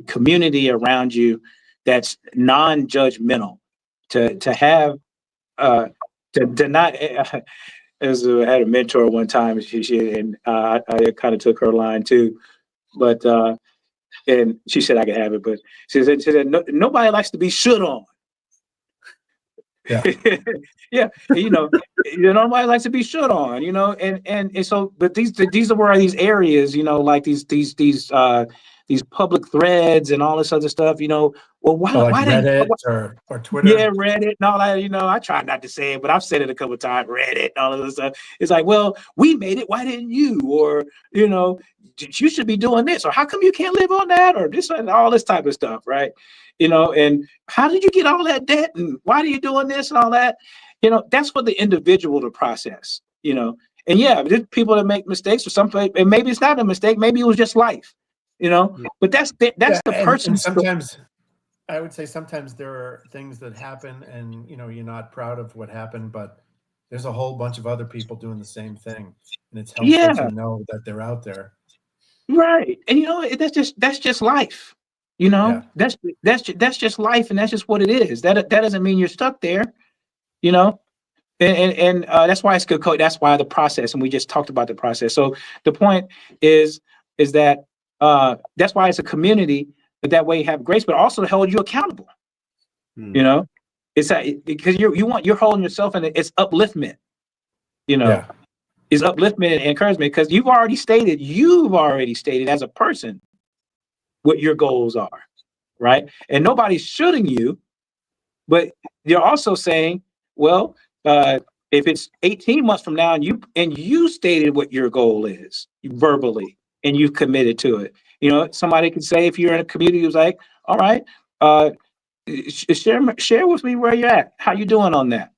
community around you that's non-judgmental, to have to not. I had a mentor one time, and I kind of took her line too, but. And she said I could have it, but she said nobody likes to be shit on. Yeah. Yeah, nobody likes to be shit on, and so, but these are where these areas, like these public threads and all this other stuff, well, So like why didn't, Reddit or Twitter? yeah, Reddit and all that, I try not to say it, but I've said it a couple of times, Reddit and all of this stuff. It's like, well, we made it, why didn't you? Or, you should be doing this, or how come you can't live on that, or this and all this type of stuff, right? And how did you get all that debt, and why are you doing this and all that? That's for the individual to process, and yeah, there's people that make mistakes or something, and maybe it's not a mistake, maybe it was just life, but that's the person. And sometimes I would say sometimes there are things that happen and, you're not proud of what happened, but there's a whole bunch of other people doing the same thing. And it's helpful to know that they're out there. Right. And that's just life. That's just life, and that's just what it is. That doesn't mean you're stuck there, and that's why it's good. That's why the process, and we just talked about the process. So the point is that that's why it's a community. But that way you have grace, but also to hold you accountable. It's because you're holding yourself, and it's upliftment. It's upliftment and encouragement, because you've already stated as a person what your goals are, right? And nobody's shooting you, but you're also saying, well, if it's 18 months from now and you stated what your goal is verbally and you've committed to it. Somebody could say, if you're in a community who's like, all right, share with me where you're at. How you doing on that?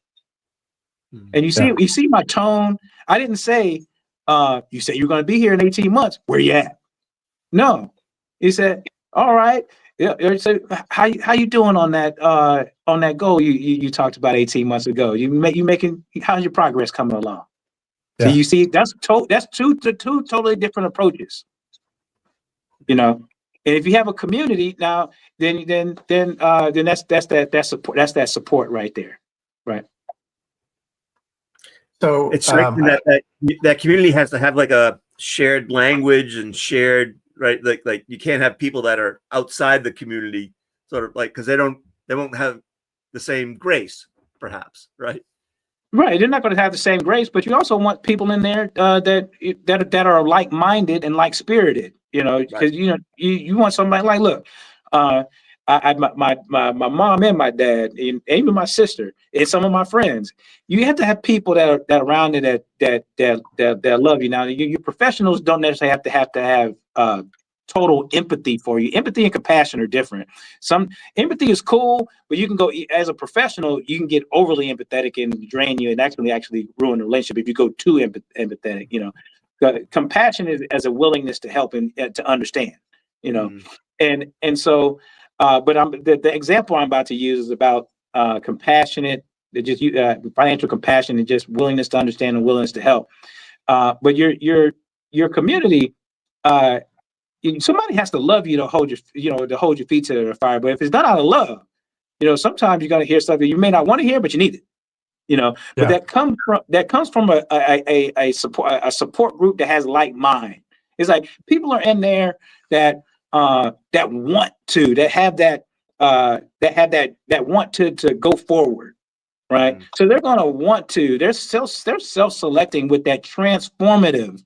And you see my tone. I didn't say, you said you're going to be here in 18 months. Where you at? No, he said, all right. Yeah. So how you doing on that goal you talked about 18 months ago? How's your progress coming along? Yeah. So you see, that's two totally different approaches. And if you have a community now, then that's that support right there, right? So it's that community has to have like a shared language and shared, right? Like you can't have people that are outside the community, sort of like, because they won't have the same grace, perhaps, right? Right, they're not going to have the same grace, but you also want people in there that are like-minded and like-spirited. Because you want somebody like, look, my mom and my dad, and even my sister, and some of my friends. You have to have people that are around it that love you. Now, your professionals don't necessarily have to have total empathy for you. Empathy and compassion are different. Some empathy is cool, but you can go, as a professional, you can get overly empathetic and drain you and actually ruin the relationship if you go too empathetic. Compassion is as a willingness to help and to understand, and so, but the example I'm about to use is about compassionate, financial compassion and just willingness to understand and willingness to help. But your community, somebody has to love you to hold your feet to the fire. But if it's done out of love, sometimes you're gonna hear stuff that you may not want to hear, but you need it. But that comes from a support group that has like mind. It's like people are in there that want to, that want to go forward, right? So they're gonna want to. They're self-selecting with that transformative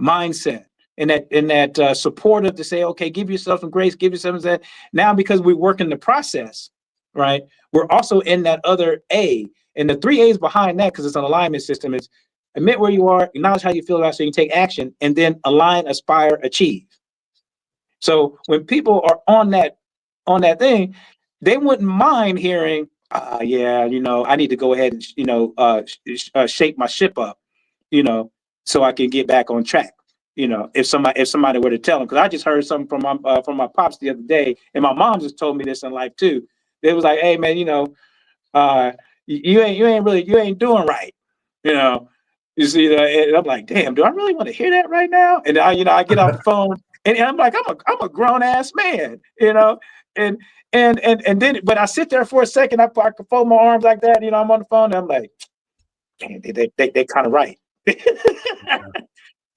mindset and that supportive to say, okay, give yourself some grace, give yourself that. Now, because we work in the process, right? We're also in that other A. And the 3 A's behind that, because it's an alignment system, is admit where you are, acknowledge how you feel about it, so you can take action, and then align, aspire, achieve. So when people are on that thing, they wouldn't mind hearing, I need to go ahead and shape my ship up, so I can get back on track. If somebody were to tell them, because I just heard something from my pops the other day, and my mom just told me this in life too. They was like, hey man, you ain't doing right, You see that, and I'm like, damn, do I really want to hear that right now? And I get off the phone, and I'm like, I'm a grown ass man, and then, but I sit there for a second, I can fold my arms like that, I'm on the phone, and I'm like, damn, they kind of right,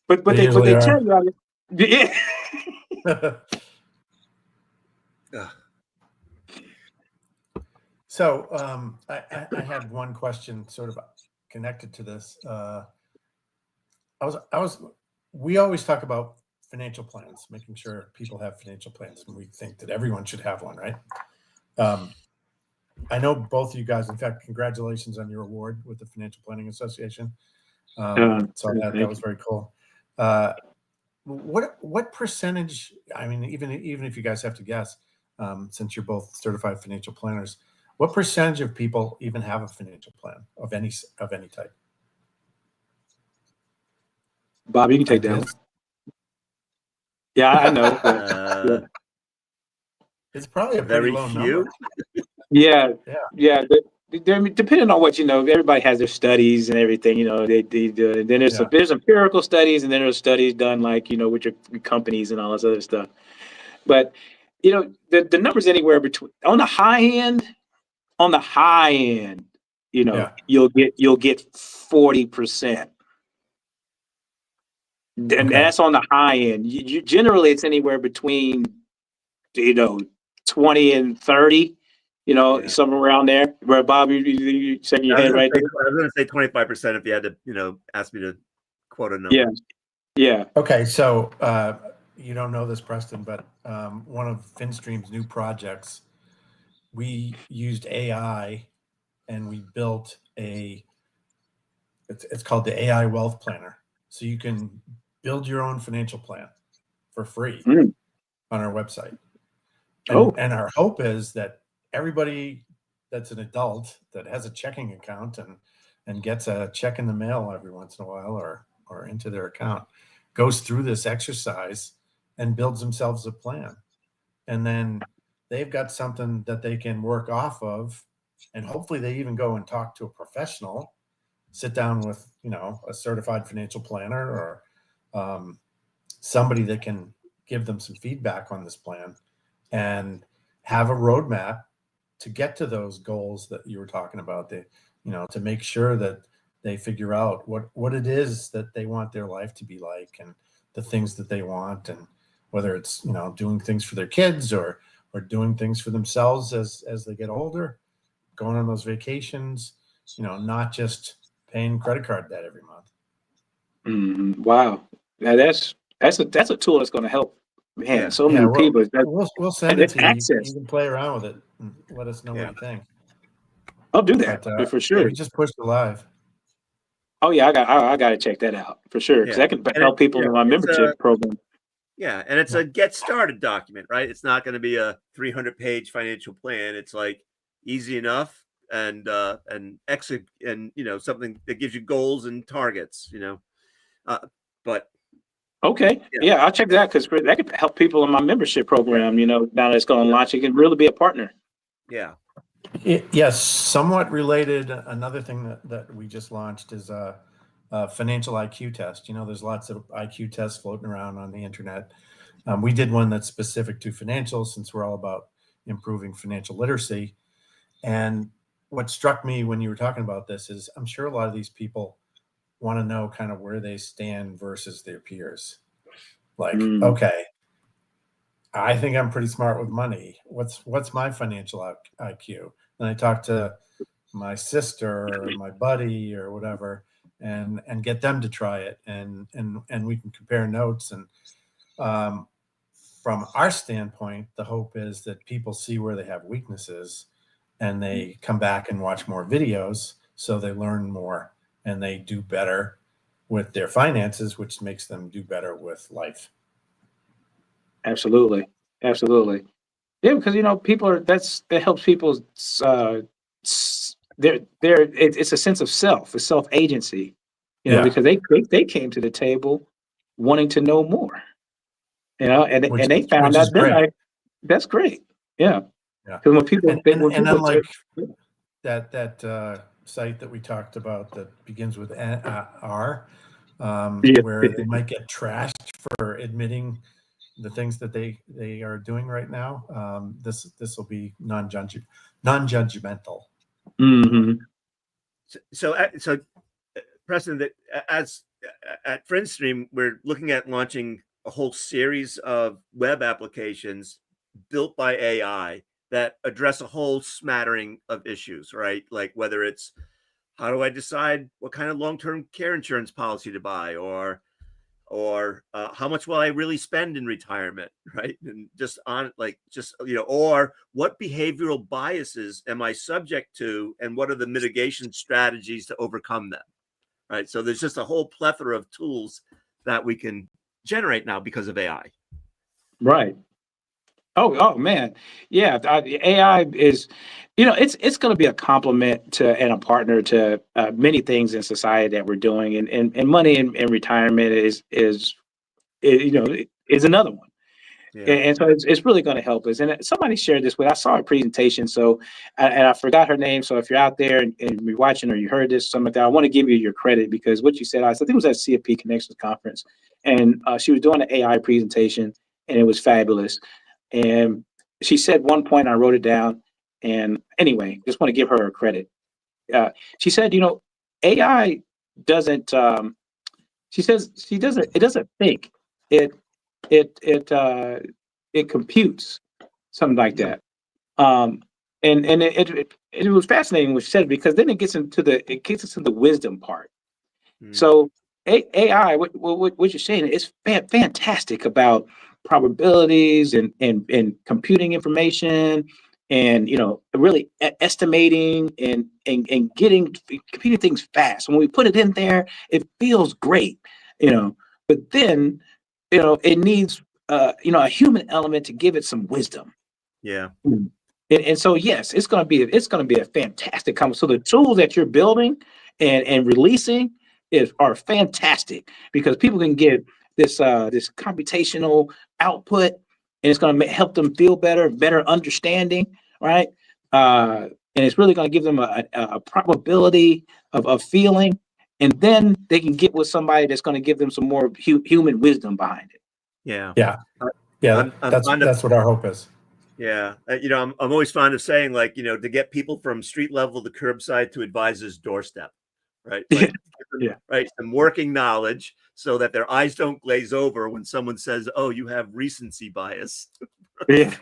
but they tell you, yeah. So I had one question, sort of connected to this. We always talk about financial plans, making sure people have financial plans, and we think that everyone should have one, right? I know both of you guys. In fact, congratulations on your award with the Financial Planning Association. So that was very cool. What percentage? I mean, even if you guys have to guess, since you're both certified financial planners, what percentage of people even have a financial plan of any type? Bob, you can take that one. Yeah, I know. Yeah. It's probably a Very pretty low few. number. Yeah. Depending on what, everybody has their studies and everything, they do it. And then there's empirical studies, and then there's studies done like, with your companies and all this other stuff. But, the numbers anywhere between, on the high end, you'll get 40%. And that's on the high end. You generally, it's anywhere between, 20 and 30. Somewhere around there. Where Bob, you shaking your head right there. I was going to say 25% if you had to, ask me to quote a number. Yeah. Okay, so you don't know this, Preston, but one of FinStream's new projects, we used AI and we built it's called the AI Wealth Planner. So you can build your own financial plan for free on our website. And our hope is that everybody that's an adult that has a checking account and gets a check in the mail every once in a while or into their account goes through this exercise and builds themselves a plan. And then they've got something that they can work off of. And hopefully they even go and talk to a professional, sit down with, a certified financial planner or somebody that can give them some feedback on this plan and have a roadmap to get to those goals that you were talking about, to make sure that they figure out what it is that they want their life to be like and the things that they want, and whether it's, doing things for their kids or doing things for themselves as they get older, going on those vacations, not just paying credit card debt every month. Wow. Now that's a tool that's going to help, man, so many people. We'll send it to you. Access. You can play around with it and let us know what you think. I'll do that for sure. We just pushed it live. Oh yeah, I got to check that out for sure, because that can help people in my membership program. Yeah, and it's a get started document, right? It's not going to be a 300-page financial plan. It's like easy enough and exit and something that gives you goals and targets. But okay, yeah, I'll check that out because that could help people in my membership program. Now that it's going to launch, it can really be a partner. Yeah. Yes, somewhat related. Another thing that we just launched is a financial IQ test. There's lots of IQ tests floating around on the internet. We did one that's specific to financials, since we're all about improving financial literacy. And what struck me when you were talking about this is I'm sure a lot of these people want to know kind of where they stand versus their peers. Like, okay, I think I'm pretty smart with money. What's my financial IQ? And I talk to my sister or my buddy or whatever, and get them to try it, and we can compare notes. And from our standpoint, the hope is that people see where they have weaknesses, and they come back and watch more videos, so they learn more and they do better with their finances, which makes them do better with life. Absolutely. Yeah, because people that helps people. It's a sense of self, a self agency. Because they came to the table wanting to know more. And they found out that's great. Yeah. Because when people unlike that site that we talked about that begins with R, where they might get trashed for admitting the things that they are doing right now. This will be non-judgmental. Mm-hmm. So Preston, that as at FinStream, we're looking at launching a whole series of web applications built by AI that address a whole smattering of issues, right? Like whether it's how do I decide what kind of long-term care insurance policy to buy, or how much will I really spend in retirement, right? And or what behavioral biases am I subject to, and what are the mitigation strategies to overcome them, right? So there's just a whole plethora of tools that we can generate now because of AI. Right. Oh man. Yeah. AI is, it's going to be a complement to and a partner to many things in society that we're doing. And money in retirement is another one. Yeah. And so it's really going to help us. And somebody shared this with, I saw a presentation. So, and I forgot her name. So if you're out there and you're watching or you heard this, something like that, I want to give you your credit, because what you said, I think it was at CFP Connections Conference, and she was doing an AI presentation, and it was fabulous. And she said one point, I wrote it down. And anyway, just want to give her her credit. She said, AI doesn't, it doesn't think, it computes, something like that. And it was fascinating what she said, because then it gets into the wisdom part. So AI, what you're saying is fantastic about probabilities and computing information, and really estimating and computing things fast. When we put it in there, it feels great, but then it needs a human element to give it some wisdom. Yeah. And so yes, it's going to be a fantastic conversation. So the tools that you're building and releasing are fantastic, because people can get this computational output, and it's going to help them feel better understanding, right? And it's really going to give them a probability of feeling, and then they can get with somebody that's going to give them some more human wisdom behind it. Yeah. That's what our hope is. Yeah. I'm always fond of saying, to get people from street level to curbside to advisor's doorstep, right? Right. Some working knowledge so that their eyes don't glaze over when someone says, oh, you have recency bias, right?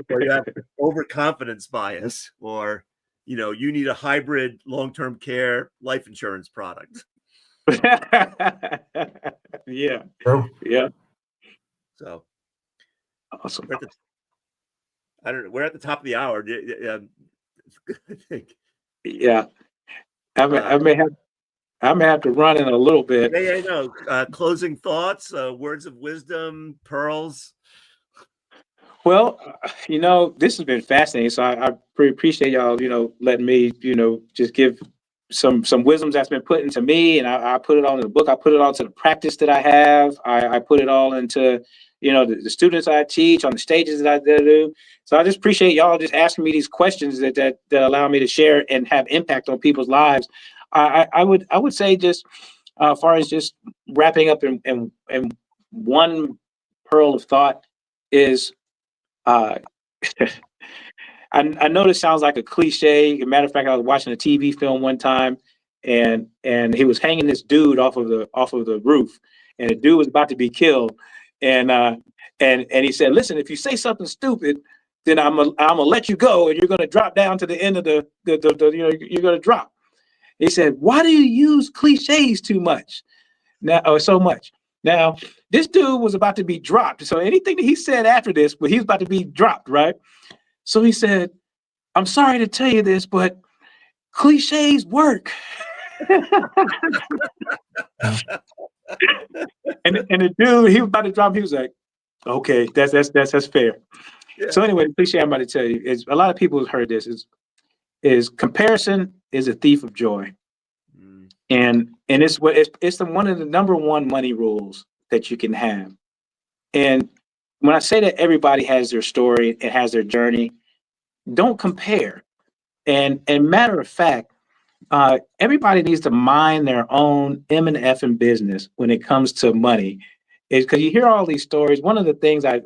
Or you have overconfidence bias, or, you need a hybrid long-term care life insurance product. Yeah. True. Yeah. So awesome. We're at the top of the hour. I think. Yeah. I may have to run in a little bit. Yeah, no. Closing thoughts, words of wisdom, pearls. Well, this has been fascinating. So I pretty appreciate y'all, letting me, just give some wisdoms that's been put into me, and I put it all in the book. I put it all into the practice that I have. I put it all into, the students I teach, on the stages that I do. So I just appreciate y'all just asking me these questions that allow me to share and have impact on people's lives. I would say, just as far as just wrapping up and one pearl of thought is, I know this sounds like a cliche. As a matter of fact, I was watching a TV film one time, and he was hanging this dude off of the roof, and the dude was about to be killed, and he said, "Listen, if you say something stupid, then I'm gonna let you go, and you're gonna drop down to the end of the you're gonna drop." He said, "Why do you use cliches too much so much?" Now, this dude was about to be dropped. So anything that he said after this, but he was about to be dropped, right? So he said, "I'm sorry to tell you this, but cliches work." and the dude, he was about to drop. He was like, "Okay, that's fair." Yeah. So anyway, the cliche I'm about to tell you is, a lot of people have heard this, is comparison is a thief of joy. And it's one of the number one money rules that you can have. And when I say that everybody has their story and has their journey, don't compare. And matter of fact, everybody needs to mind their own M and F in business when it comes to money. Is because you hear all these stories. One of the things there's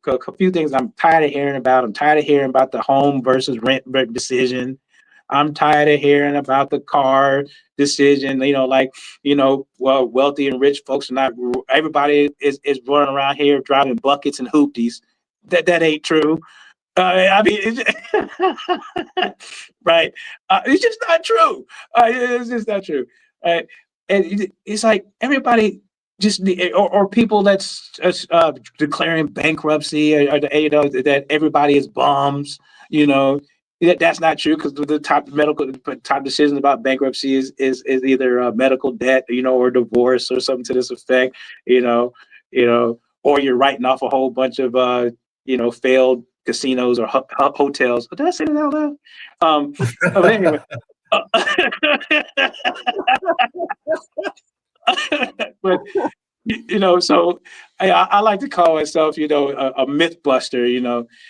a few things I'm tired of hearing about. I'm tired of hearing about the home versus rent decision. I'm tired of hearing about the car decision. Wealthy and rich folks are not. Everybody is running around here driving buckets and hoopties. That ain't true. I mean, right? It's just not true. It's just not true. Right? And it's like everybody just or people that's declaring bankruptcy, or that everybody is bums. That's not true, because the top decisions about bankruptcy is either medical debt, or divorce or something to this effect. Or you're writing off a whole bunch of failed casinos or hotels. Did I say that out loud? But anyway. But so I like to call myself, a myth buster.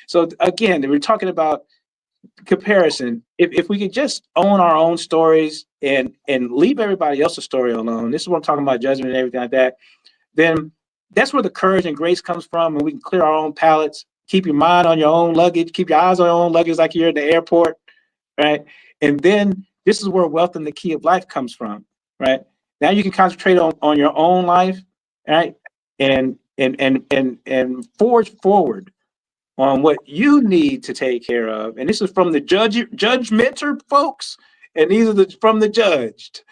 So again, we're talking about comparison. If we could just own our own stories and leave everybody else's story alone, this is what I'm talking about, judgment and everything like that, then that's where the courage and grace comes from, and we can clear our own palates, keep your mind on your own luggage, keep your eyes on your own luggage like you're at the airport, right? And then this is where wealth and the key of life comes from, right? Now you can concentrate on your own life, right? And forge forward on what you need to take care of. And this is from the judgmental folks, and these are from the judged,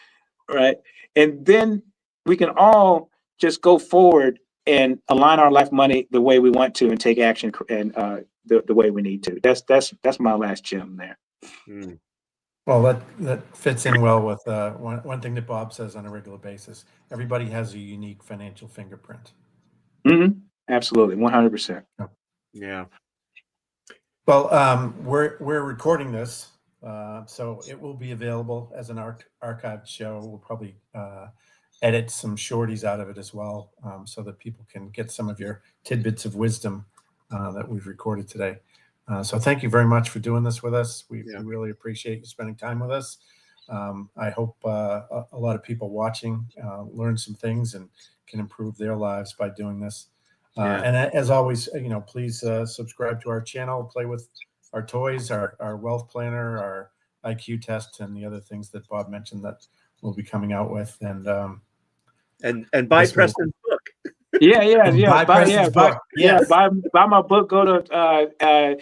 right? And then we can all just go forward and align our life money the way we want to, and take action and the way we need to. That's my last gem there. Mm. Well, that fits in well with one thing that Bob says on a regular basis. Everybody has a unique financial fingerprint. Mm-hmm. Absolutely, 100%. Yeah. Well, we're recording this, so it will be available as an archived show. We'll probably edit some shorties out of it as well, so that people can get some of your tidbits of wisdom that we've recorded today. So thank you very much for doing this with us. We really appreciate you spending time with us. I hope a lot of people watching learn some things and can improve their lives by doing this. And as always, please subscribe to our channel, play with our toys, our wealth planner, our IQ test, and the other things that Bob mentioned that we'll be coming out with. And buy Preston's book. Buy my book. Go to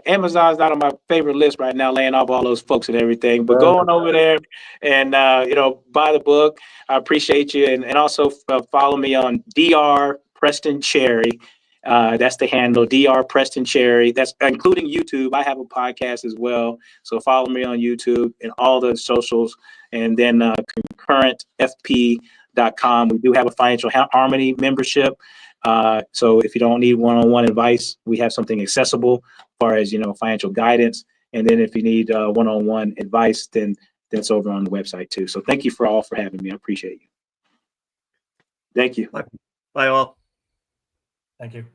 Amazon's not on my favorite list right now, laying off all those folks and everything. But go on over there and buy the book. I appreciate you, and also follow me on Dr. Preston Cherry. That's the handle, Dr. Preston Cherry. That's including YouTube. I have a podcast as well, so follow me on YouTube and all the socials. And then Concurrent FP.com. We do have a financial harmony membership. So if you don't need one-on-one advice, we have something accessible as far as, financial guidance. And then if you need one-on-one advice, then that's over on the website too. So thank you for having me. I appreciate you. Thank you. Bye all. Thank you.